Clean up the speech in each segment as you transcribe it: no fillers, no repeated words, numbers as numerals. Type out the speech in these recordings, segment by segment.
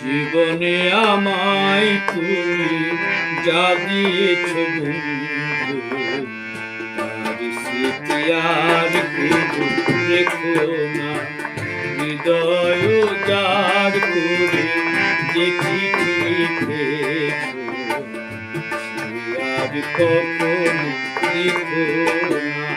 জীবনে আমায় তুমি যা দিয়েছ বন্ধু, তার স্মৃতি আর কেউ রেখো না। হৃদয় উজাড় করে যে চিঠি লিখেছ, সে আর কখনো লিখো না।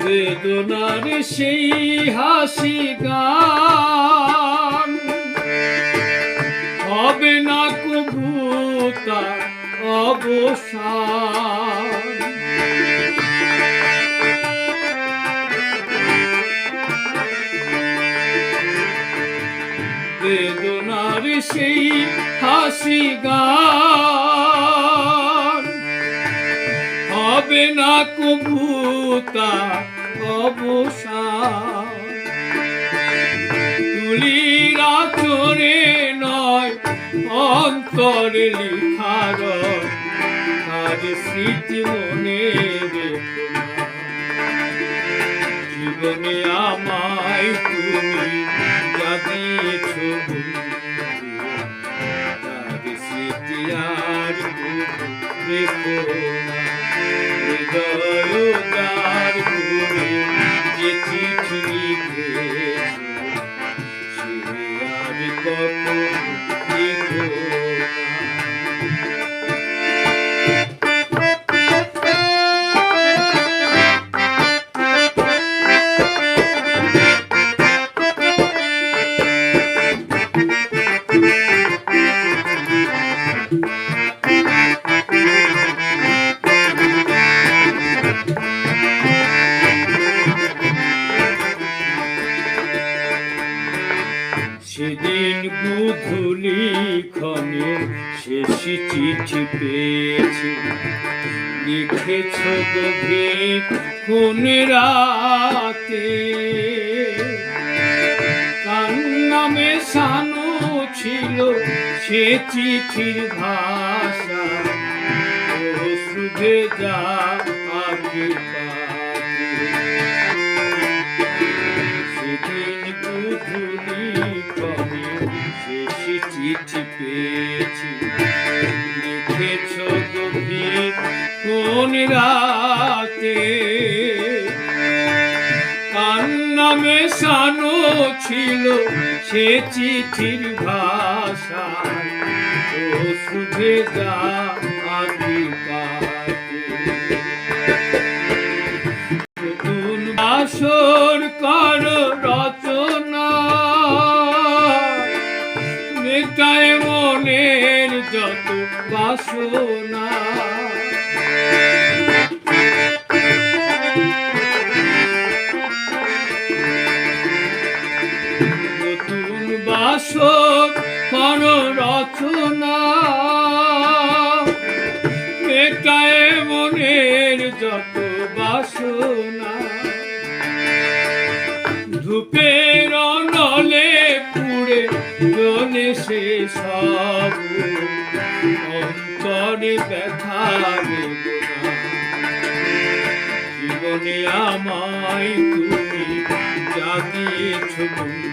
বেদনার সেই হাসি গান হবে না কবু তার অবসান। বেদনার সেই হাসি গান হবে না কবু তার অবসান। তুলির আচরে নয় অন্তরে লিখার, তার স্মৃতি মনে রেখো না। জীবনে আমায় তুমি যা দিয়েছ বন্ধু, তার স্মৃতি আর রেখো না। হৃদয় উজাড় করে যে চিঠি লিখেছ, সে আর কখনো লিখো না। সেদিন গোধূলি ক্ষণে শেষ চিঠি পেয়েছি, লিখেছ গভীর কোন রাতে। কার নামে শানো ছিল সে চিঠির ভাষা, ও শুধে যা আগে পাতে। সেদিন গোধূলি চিঠি পেয়েছি, লিখেছ গভীর কোন রাতে। কার নামে শানো ছিল সে চিঠির ভাষা, ও শুধে যা আগে পাতে। নতুন বাসর কর রচনা, মেটায় মনের যত বাসনা। নতুন বাসর কর রচনা, মেটায় মনের যত বাসনা। ধূপের নলে পুড়ে জ্বলে সে সব, অন্তরে ব্যথা বেদনা। জীবনে আমায় তুমি যা দিয়েছ বন্ধু,